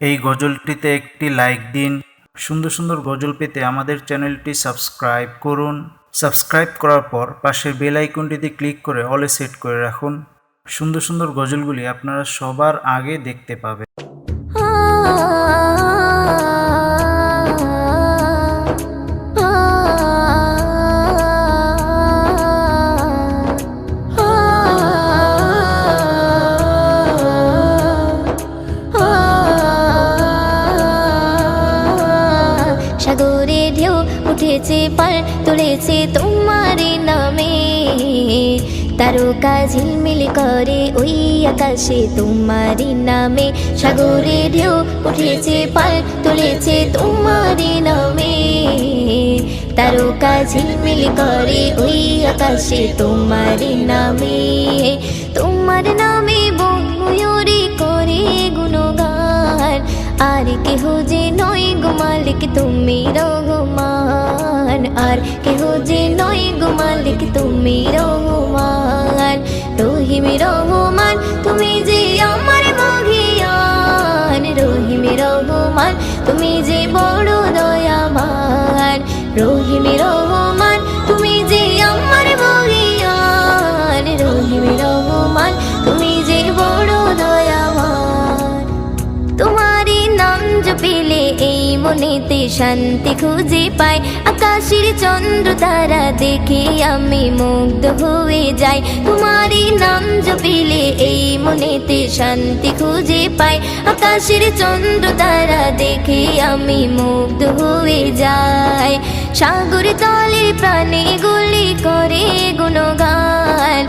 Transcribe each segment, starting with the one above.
এই গজলটিতে একটি লাইক দিন। সুন্দর সুন্দর গজল পেতে আমাদের চ্যানেলটি সাবস্ক্রাইব করুন। সাবস্ক্রাইব করার পর পাশের বেল আইকনটিতে ক্লিক করে অলে সেট করে রাখুন। সুন্দর সুন্দর গজলগুলি আপনারা সবার আগে দেখতে পাবেন। সাগরে ঢেউ উঠেছে পার তুলেছে তোমার নামে, তারকা ঝিলমিল করে ওই আকাশে তোমার নামে। সাগরে ঢেউ উঠেছে পার তুলেছে তোমার নামে, তারকা ঝিলমিল করে ওই আকাশে তোমার নামে। তোমার নামে বন ময়ূরী করে গুণগান, আর কেহ যে নয় গো মালিক তুমি রহমান, আর কেহ যে নয় গো মালিক তুমি রহমান। রহিম রহমান তুমি যে আমার মহিয়ান, রহিম রহমান তুমি যে বড় দয়াবান। রহিম রহমান তুমি যে আমার মহিয়ান, রহিম রহমান তুমি যে বড় দয়াবান। তোমারই নাম জপিলে এই মনেতে শান্তি খুঁজে পাই, আকাশের চন্দ্র তারা দেখে আমি মুগ্ধ হয়ে যাই। তোমারই নাম জপিলে এই মনেতে শান্তি খুঁজে পাই, আকাশের চন্দ্র তারা দেখে আমি মুগ্ধ হয়ে যাই। সাগর তলে প্রাণে গুলি করে গুণগান,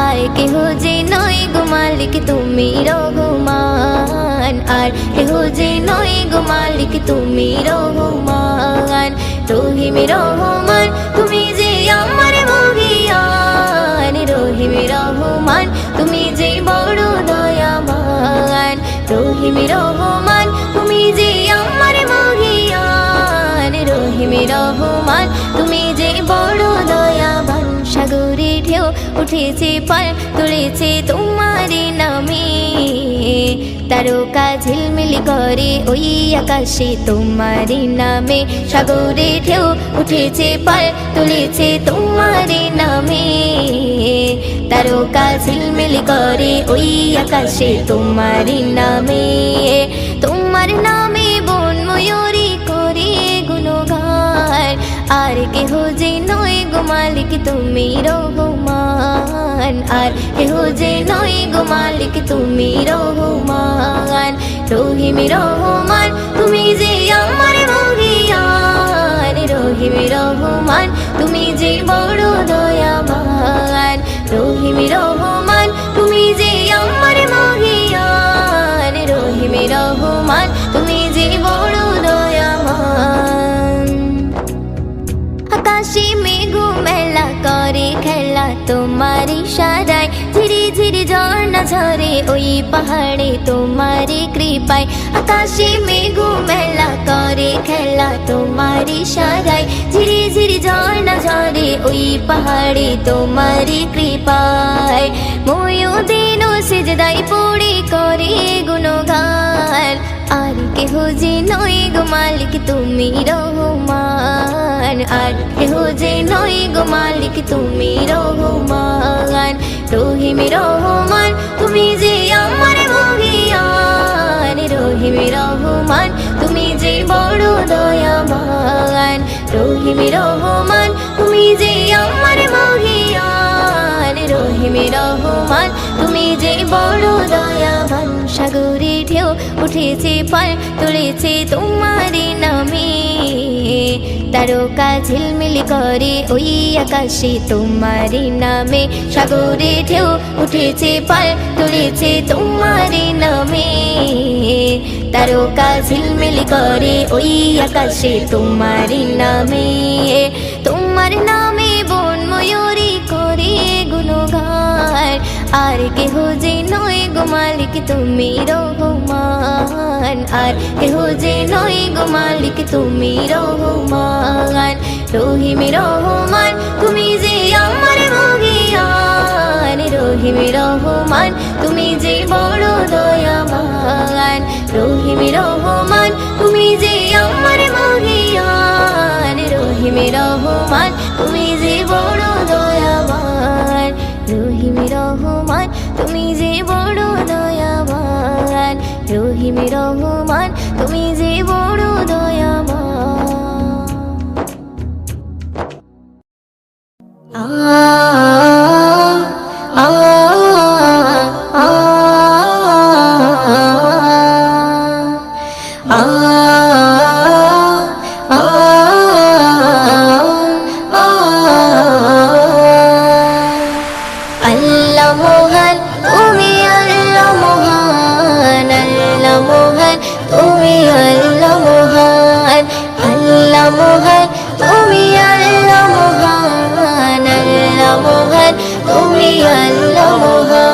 আর কেহ যে নয় গো মালিক তুমি রহমান, আর কেহ যে নয় গো মালিক তুমি রহমান। রহিম রহমান তুমি যে আমার মহিয়ান, রহিম রহমান তুমি যে বড় দয়াবান। রহিম রহমান তুমি যে আমার মহিয়ান, রহিম রহমান তুমি যে বড় দয়াবান। সাগরে ঢেউ উঠেছে পার তুলেছে তোমার নামে, তারকা ঝিলমিল করে ওই আকাশে তোমার নামে। সাগরে ঢেউ উঠেছে পার তুলেছে তোমার নামে, তারকা ঝিলমিল করে ওই আকাশে তোমার নামে। তোমার নামে বন ময়ূরী করে গুণগান, আর কেহ যে নয় গো মালিক তুমি রহমান, আর কেহ যে নয় গো মালিক তুমি রহমান। রহিম রহমান তুমি যে আমার মহিয়ান, রহিম রহমান তুমি যে বড় দয়াবান। রহিম রহমান তুমি যে আমার মহিয়ান, রহিম রহমান তুমি যে বড় দয়াবান। আকাশে মেঘ মেলা করে খেলা তোমার ইশারায়, ধীরে ধীরে ঝর্ণা ঝরে ওই পাহাড়ে তোমার কৃপায়। আকাশে মেঘ মেলা করে খেলা তোমার ইশারায়, ধীরে ধীরে ঝর্ণা ঝরে ওই পাহাড়ে তোমার কৃপায়। ময়ূদিন সিজদায় পড়ে করে গুণগান, আর কেহ যে নয় গো মালিক তুমি রহমান, আর কেহ যে নয় গো মালিক তুমি রহমান। রহিম রহমান তুমি যে আমার মহিয়ান, রহিম রহমান তুমি যে বড় দয়াবান। রহিম রহমান তুমি যে আমার মহিয়ান, রহিম রহমান তুমি যে বড় দয়াবান। সাগরে ঢেউ উঠেছে পার তুলেছে তোমার নামে, তারকা ঝিলমিল করে ওই আকাশে তোমার নামে। সাগরে ঢেউ উঠেছে পার তুলেছে তোমার নামে, তারকা ঝিলমিল করে ওই আকাশে তোমার নামে। তোমার নামে বন ময়ূরী করে গুণগান, আর কেহ যে নয় গো মালিক তুমি রহমান, আর কেহ যে নয় গো মালিক তুমি রহমান। রহিম রহমান তুমি যে আমার মহিয়ান, রহিম রহমান তুমি যে বড় দয়াবান। রহিম রহমান তুমি যে আমার মহিয়ান, রহিম রহমান তুমি যে বড় দয়াবান, রহিম রহমান তুমি যে বড় দয়াবান, রহিম রহমান তুমি যে বড় দয়াবান। আ আ আ আল্লাহ মহান তুমি আল্লাহ মহান, আল্লাহ মহান তুমি আল্লাহ মহান, আল্লাহ মহান তুমি আল্লাহ মহান, আল্লাহ মহান তুমি আল্লাহ মহান।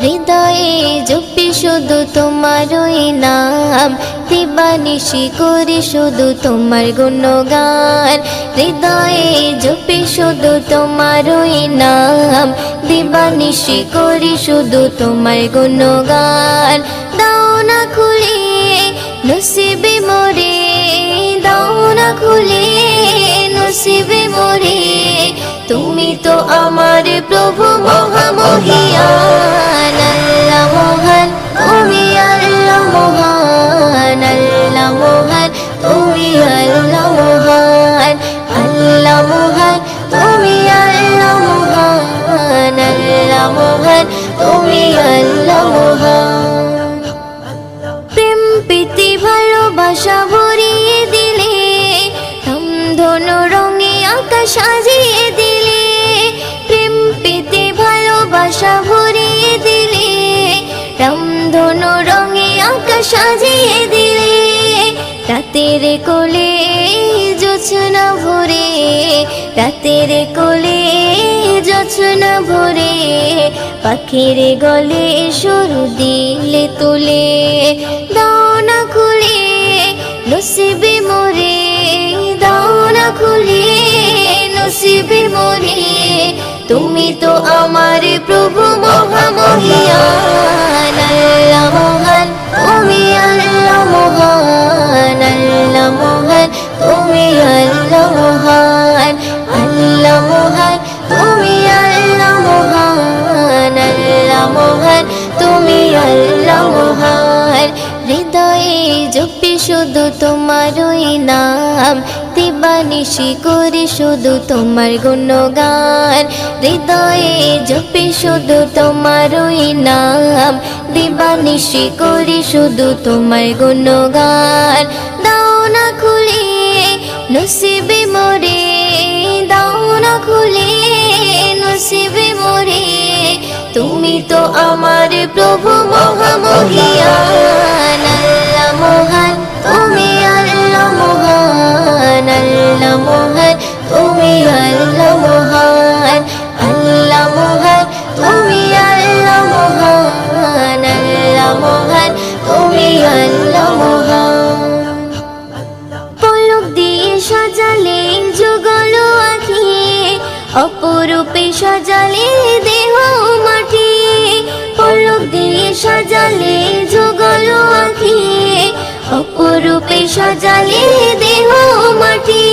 হৃদয়ে জপি শুধু তোমারই নাম, দিবানিশি করি শুধু তোমার গুণগান, হৃদয়ে জপি শুধু তোমারই নাম, দিবানিশি করি শুধু তোমার গুণগান। দাও না খুলে নসিবে মোরে, দাও না খুলে নসিবে মোরে, তুমি তো আমার প্রভু মহামহিয়ান। আল্লাহ মহান তুমি আল্লাহ মহান, আল্লাহ মহান তুমি আল্লাহ মহান, আল্লাহ মহান তুমি আল্লাহ মহান, আল্লাহ মহান তুমি আল্লাহ মহান। প্রেম প্রীতি ভালোবাসা ভরিয়ে দিলে, ধনু রঙে আকাশ সাজিয়ে দিলে, প্রেম প্রীতি ভালোবাসা ভরিয়ে দিলে, রামধনু রঙে আকাশ সাজিয়ে দিলে, রাতের কোলে জোছনা ভরে, রাতের কোলে জোছনা ভরে, পাখির গলে সুর দিলে তুলে, দাও না খুলে নসিবে মোরে, দাও না খুলে নসিবে মোরে, তুমি তো আমার প্রভু মহামহিয়ান। আল্লাহ মহান তুমি আল্লাহ মহান, আল্লাহ মহান তুমি আল্লাহ মহান, আল্লাহ মহান তুমি আল্লাহ মহান, আল্লাহ মহান তুমি আল্লাহ মহান। হৃদয়ে জপি শুধু তোমারই নাম, দিবানিশি করি শুধু তোমার গুণগান, হৃদয়ে জপি শুধু তোমারই নাম, দিবানিশি করি শুধু তোমার গুণগান। দাও না খুলে নসিবে মোরে, দাও না খুলে নসিবে মোরে, তুমি তো আমার প্রভু মহামহিয়ান। আল্লাহ মহান তুমি আল্লাহ মহান, আল্লাহ মহান তুমি আল্লাহ মহান, আল্লাহ মহান তুমি আল্লাহ মহান, আল্লাহ মহান তুমি আল্লাহ মহান। পলক দিয়ে সাজালে যুগল আঁখি, অপরূপে সাজালে দেহ মাটি, পলক দিয়ে সাজালে যুগল আঁখি, অপরূপে সাজালে দেহ মাটি,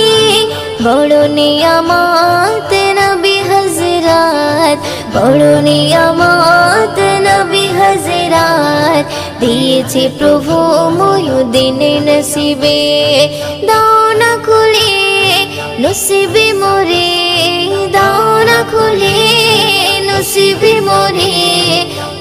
বড় নিয়ামত নবী হযরত, বড় নিয়ামত নবী হযরত, দিয়েছে প্রভু মুহিউদ্দিন নসিবে, দাও না খুলে নসিবে মোরে, দাও না খুলে নসিবে মোরে,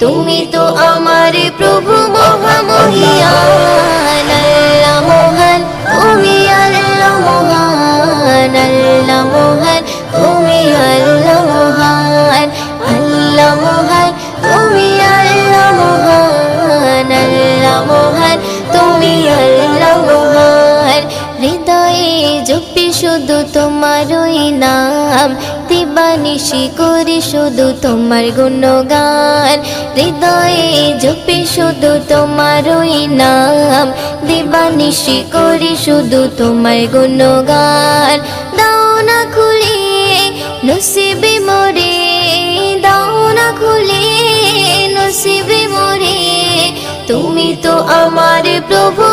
তুমি তো আমার প্রভু মহামহিয়ান। আল্লাহ মহান তুমি আল্লাহ মহান, আল্লাহ মহান তুমি আল্লাহ মহান, আল্লাহ মহান তুমি আল্লাহ মহান, আল্লাহ মহান তুমি আল্লাহ মহান। হৃদয়ে জপি শুধু তোমারই নাম, দিবানিশি করি শুধু তোমার গুণগান, হৃদয়ে জপি শুধু তোমারই নাম, দিবানিশি করি শুধু তোমার গুণগান। দাও না খুলে নসিবে মোরে, দাও না খুলে নসিবে মোরে, তুমি তো আমার প্রভু